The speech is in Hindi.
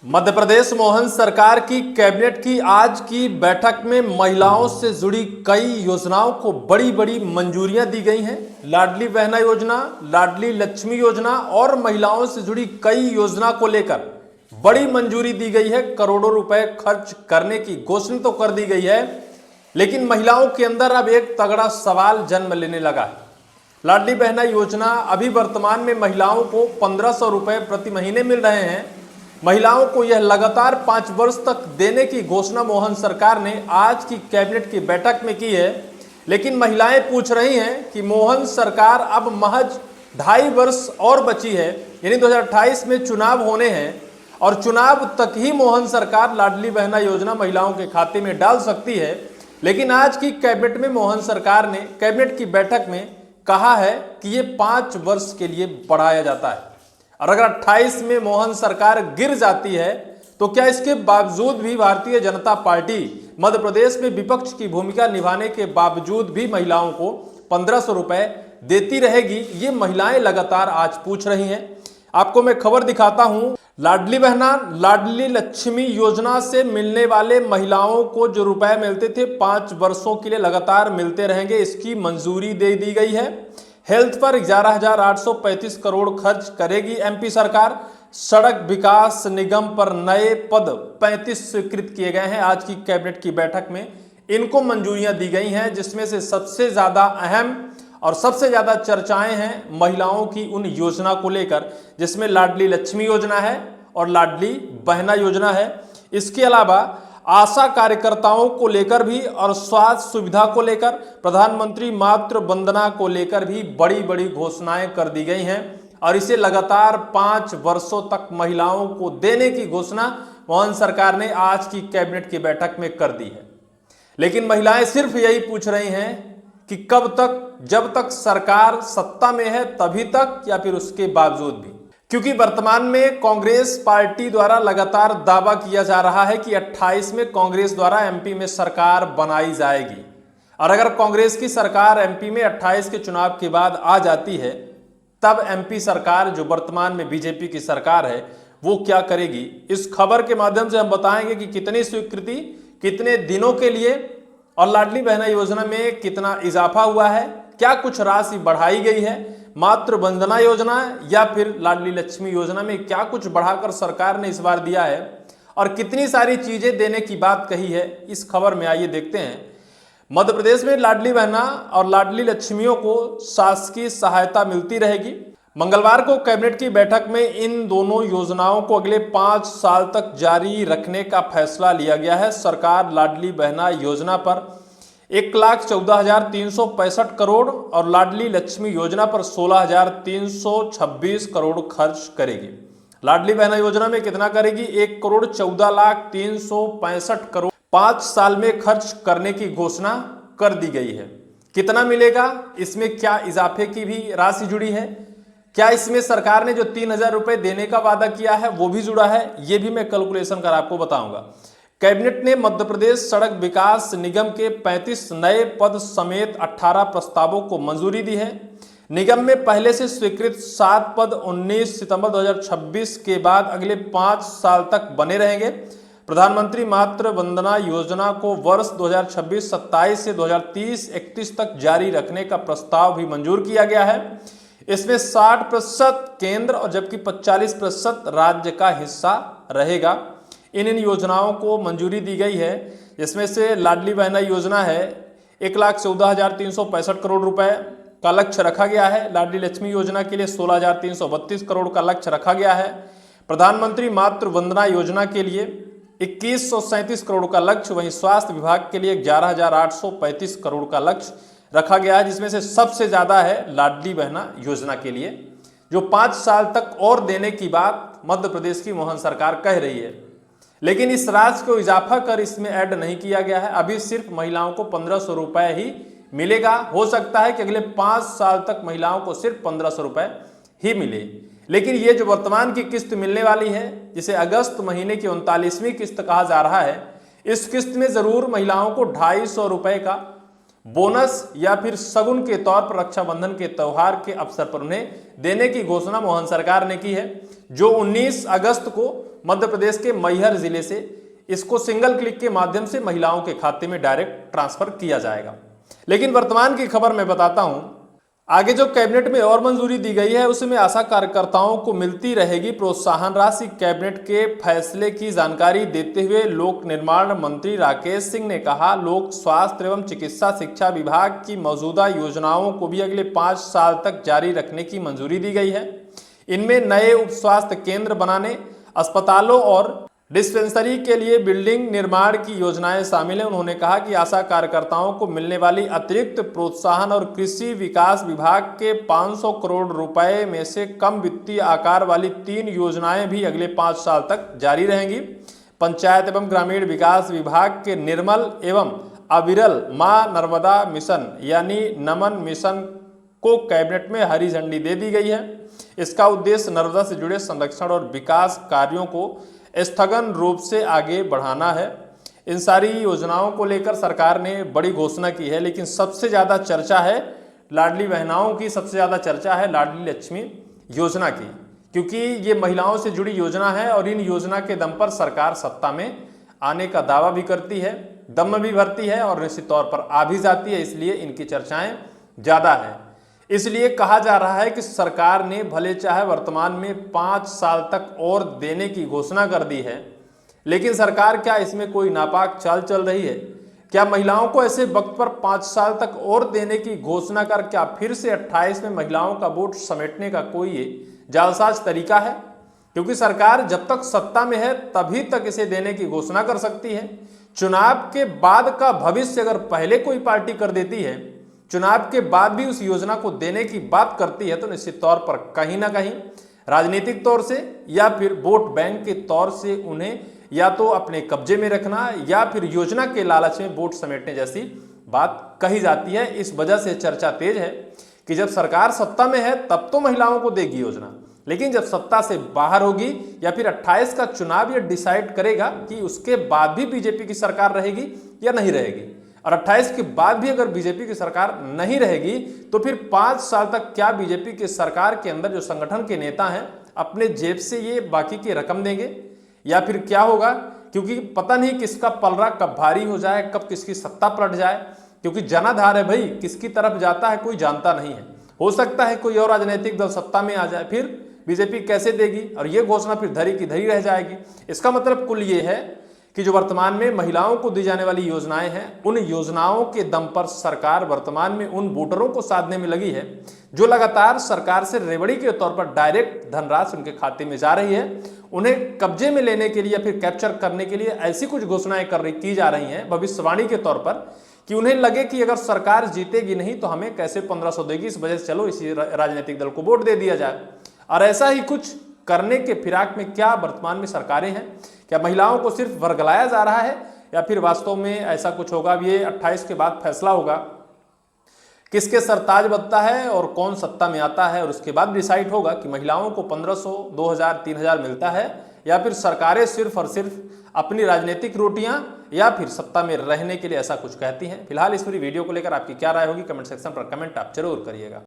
मध्य प्रदेश मोहन सरकार की कैबिनेट की आज की बैठक में महिलाओं से जुड़ी कई योजनाओं को बड़ी बड़ी मंजूरियां दी गई हैं। लाडली बहना योजना, लाडली लक्ष्मी योजना और महिलाओं से जुड़ी कई योजना को लेकर बड़ी मंजूरी दी गई है। करोड़ों रुपए खर्च करने की घोषणा तो कर दी गई है, लेकिन महिलाओं के अंदर अब एक तगड़ा सवाल जन्म लेने लगा है। लाडली बहना योजना अभी वर्तमान में महिलाओं को 1500 रुपए प्रति महीने मिल रहे हैं। महिलाओं को यह लगातार 5 वर्ष तक देने की घोषणा मोहन सरकार ने आज की कैबिनेट की बैठक में की है। लेकिन महिलाएं पूछ रही हैं कि मोहन सरकार अब महज 2.5 वर्ष और बची है, यानी 2028 में चुनाव होने हैं और चुनाव तक ही मोहन सरकार लाडली बहना योजना महिलाओं के खाते में डाल सकती है। लेकिन आज की कैबिनेट में मोहन सरकार ने कैबिनेट की बैठक में कहा है कि ये 5 वर्ष के लिए बढ़ाया जाता है और अगर 28 में मोहन सरकार गिर जाती है तो क्या इसके बावजूद भी भारतीय जनता पार्टी मध्य प्रदेश में विपक्ष की भूमिका निभाने के बावजूद भी महिलाओं को 1500 रुपए देती रहेगी? ये महिलाएं लगातार आज पूछ रही हैं। आपको मैं खबर दिखाता हूं। लाडली बहना लाडली लक्ष्मी योजना से मिलने वाले महिलाओं को जो रुपए मिलते थे 5 वर्षों के लिए लगातार मिलते रहेंगे, इसकी मंजूरी दे दी गई है। हेल्थ पर 11,835 करोड़ खर्च करेगी एमपी सरकार। सड़क विकास निगम पर नए पद 35 स्वीकृत किए गए हैं। आज की कैबिनेट की बैठक में इनको मंजूरियां दी गई हैं, जिसमें से सबसे ज्यादा अहम और सबसे ज्यादा चर्चाएं हैं महिलाओं की उन योजना को लेकर, जिसमें लाडली लक्ष्मी योजना है और लाडली बहना योजना है। इसके अलावा आशा कार्यकर्ताओं को लेकर भी और स्वास्थ्य सुविधा को लेकर, प्रधानमंत्री मातृ वंदना को लेकर भी बड़ी बड़ी घोषणाएं कर दी गई हैं और इसे लगातार 5 वर्षों तक महिलाओं को देने की घोषणा मोहन सरकार ने आज की कैबिनेट की बैठक में कर दी है। लेकिन महिलाएं सिर्फ यही पूछ रही हैं कि कब तक, जब तक सरकार सत्ता में है तभी तक या फिर उसके बावजूद भी, क्योंकि वर्तमान में कांग्रेस पार्टी द्वारा लगातार दावा किया जा रहा है कि 28 में कांग्रेस द्वारा एमपी में सरकार बनाई जाएगी और अगर कांग्रेस की सरकार एमपी में 28 के चुनाव के बाद आ जाती है तब एमपी सरकार जो वर्तमान में बीजेपी की सरकार है वो क्या करेगी। इस खबर के माध्यम से हम बताएंगे कि कितनी स्वीकृति कितने दिनों के लिए और लाडली बहना योजना में कितना इजाफा हुआ है, क्या कुछ राशि बढ़ाई गई है, मातृ वंदना योजना या फिर लाडली लक्ष्मी योजना में क्या कुछ बढ़ाकर सरकार ने इस बार दिया है और कितनी सारी चीजें देने की बात कही है। इस खबर में आइए देखते हैं। मध्य प्रदेश में लाडली बहना और लाडली लक्ष्मियों को शासकीय सहायता मिलती रहेगी। मंगलवार को कैबिनेट की बैठक में इन दोनों योजनाओं को अगले 5 साल तक जारी रखने का फैसला लिया गया है। सरकार लाडली बहना योजना पर 1,14,365 करोड़ और लाडली लक्ष्मी योजना पर 16,326 करोड़ खर्च करेगी। लाडली बहना योजना में कितना करेगी? 1,14,0365 करोड़ 5 साल में खर्च करने की घोषणा कर दी गई है। कितना मिलेगा? इसमें क्या इजाफे की भी राशि जुड़ी है? क्या इसमें सरकार ने जो 3,000 रुपए देने का वादा किया है वो भी जुड़ा है? ये भी मैं कैलकुलेशन कर आपको बताऊंगा। कैबिनेट ने मध्य प्रदेश सड़क विकास निगम के 35 नए पद समेत 18 प्रस्तावों को मंजूरी दी है। निगम में पहले से स्वीकृत 7 पद 19 सितंबर 2026 के बाद अगले 5 साल तक बने रहेंगे। प्रधानमंत्री मातृ वंदना योजना को वर्ष 2026-27 से 2030-31 तक जारी रखने का प्रस्ताव भी मंजूर किया गया है। इसमें 60% केंद्र और जबकि 45% राज्य का हिस्सा रहेगा। इन योजनाओं को मंजूरी दी गई है, जिसमें से लाडली बहना योजना है 1,14,365 करोड़ रुपए का लक्ष्य रखा गया है। लाडली लक्ष्मी योजना के लिए 16,332 करोड़ का लक्ष्य रखा गया है। प्रधानमंत्री मातृ वंदना योजना के लिए 2,137 करोड़ का लक्ष्य, वहीं स्वास्थ्य विभाग के लिए 11,835 करोड़ का लक्ष्य रखा गया है, जिसमें से सबसे ज्यादा है लाडली बहना योजना के लिए, जो 5 साल तक और देने की बात मध्य प्रदेश की मोहन सरकार कह रही है। लेकिन इस राशि को इजाफा कर इसमें ऐड नहीं किया गया है। अभी सिर्फ महिलाओं को 1500 रुपए ही मिलेगा। हो सकता है कि अगले 5 साल तक महिलाओं को सिर्फ 1500 रुपए ही मिले। लेकिन ये जो वर्तमान की किस्त मिलने वाली है, जिसे अगस्त महीने की 39वीं किस्त कहा जा रहा है, इस किस्त में जरूर महिलाओं को 250 रुपए का बोनस या फिर सगुन के तौर पर रक्षाबंधन के त्यौहार के अवसर पर उन्हें देने की घोषणा मोहन सरकार ने की है, जो 19 अगस्त को मध्य प्रदेश के मैहर जिले से इसको सिंगल क्लिक के माध्यम से महिलाओं के खाते में डायरेक्ट ट्रांसफर किया जाएगा। लेकिन वर्तमान की खबर मैं बताता हूं, आगे जो कैबिनेट में और मंजूरी दी गई है उसमें आशा कार्यकर्ताओं को मिलती रहेगी प्रोत्साहन राशि। कैबिनेट के फैसले की जानकारी देते हुए लोक निर्माण मंत्री राकेश सिंह ने कहा, लोक स्वास्थ्य एवं चिकित्सा शिक्षा विभाग की मौजूदा योजनाओं को भी अगले 5 साल तक जारी रखने की मंजूरी दी गई है। इनमें नए उप स्वास्थ्य केंद्र बनाने, अस्पतालों और डिस्पेंसरी के लिए बिल्डिंग निर्माण की योजनाएं शामिल हैं। उन्होंने कहा कि आशा कार्यकर्ताओं को मिलने वाली अतिरिक्त प्रोत्साहन और कृषि विकास विभाग के 500 करोड़ रुपए में से कम वित्तीय आकार वाली 3 योजनाएं भी अगले 5 साल तक जारी रहेंगी। पंचायत एवं ग्रामीण विकास विभाग के निर्मल एवं अविरल मां नर्मदा मिशन यानी नमन मिशन को कैबिनेट में हरी झंडी दे दी गई है। इसका उद्देश्य नर्मदा से जुड़े संरक्षण और विकास कार्यों को स्थगन रूप से आगे बढ़ाना है। इन सारी योजनाओं को लेकर सरकार ने बड़ी घोषणा की है, लेकिन सबसे ज़्यादा चर्चा है लाडली बहनाओं की, सबसे ज़्यादा चर्चा है लाडली लक्ष्मी योजना की, क्योंकि ये महिलाओं से जुड़ी योजना है और इन योजना के दम पर सरकार सत्ता में आने का दावा भी करती है, दम भी भरती है और निश्चित तौर पर आ भी जाती है, इसलिए इनकी चर्चाएं ज़्यादा है। इसलिए कहा जा रहा है कि सरकार ने भले चाहे वर्तमान में 5 साल तक और देने की घोषणा कर दी है, लेकिन सरकार क्या इसमें कोई नापाक चाल चल रही है? क्या महिलाओं को ऐसे वक्त पर 5 साल तक और देने की घोषणा कर क्या फिर से 28 में महिलाओं का वोट समेटने का कोई ये जालसाज तरीका है? क्योंकि सरकार जब तक सत्ता में है तभी तक इसे देने की घोषणा कर सकती है। चुनाव के बाद का भविष्य अगर पहले कोई पार्टी कर देती है, चुनाव के बाद भी उस योजना को देने की बात करती है, तो निश्चित तौर पर कहीं ना कहीं राजनीतिक तौर से या फिर वोट बैंक के तौर से उन्हें या तो अपने कब्जे में रखना या फिर योजना के लालच में वोट समेटने जैसी बात कही जाती है। इस वजह से चर्चा तेज है कि जब सरकार सत्ता में है तब तो महिलाओं को देगी योजना, लेकिन जब सत्ता से बाहर होगी या फिर 28 का चुनाव ये डिसाइड करेगा कि उसके बाद भी बीजेपी की सरकार रहेगी या नहीं रहेगी, और 28 के बाद भी अगर बीजेपी की सरकार नहीं रहेगी तो फिर 5 साल तक क्या बीजेपी की सरकार के अंदर जो संगठन के नेता हैं अपने जेब से ये बाकी की रकम देंगे या फिर क्या होगा? क्योंकि पता नहीं किसका पलड़ा कब भारी हो जाए, कब किसकी सत्ता पलट जाए, क्योंकि जनाधार है भाई, किसकी तरफ जाता है कोई जानता नहीं है। हो सकता है कोई और राजनीतिक दल सत्ता में आ जाए, फिर बीजेपी कैसे देगी और ये घोषणा फिर धरी की धरी रह जाएगी। इसका मतलब कुल ये है कि जो वर्तमान में महिलाओं को दी जाने वाली योजनाएं हैं, उन योजनाओं के दम पर सरकार वर्तमान में उन वोटरों को साधने में लगी है जो लगातार सरकार से रेवड़ी के तौर पर डायरेक्ट धनराशि उनके खाते में जा रही है। उन्हें कब्जे में लेने के लिए या फिर कैप्चर करने के लिए ऐसी कुछ घोषणाएं की जा रही हैं भविष्यवाणी के तौर पर कि उन्हें लगे कि अगर सरकार जीतेगी नहीं तो हमें कैसे 1500 देगी, इस वजह से चलो इसी राजनीतिक दल को वोट दे दिया जाए। और ऐसा ही कुछ करने के फिराक में क्या वर्तमान में सरकारें हैं? क्या महिलाओं को सिर्फ वर्गलाया जा रहा है या फिर वास्तव में ऐसा कुछ होगा? अब ये 28 के बाद फैसला होगा, किसके सरताज बनता है और कौन सत्ता में आता है, और उसके बाद डिसाइड होगा कि महिलाओं को 1500, 2000, 3000 मिलता है या फिर सरकारें सिर्फ और सिर्फ अपनी राजनीतिक रोटियां या फिर सत्ता में रहने के लिए ऐसा कुछ कहती हैं। फिलहाल इस पूरी वीडियो को लेकर आपकी क्या राय होगी, कमेंट सेक्शन पर कमेंट आप जरूर करिएगा।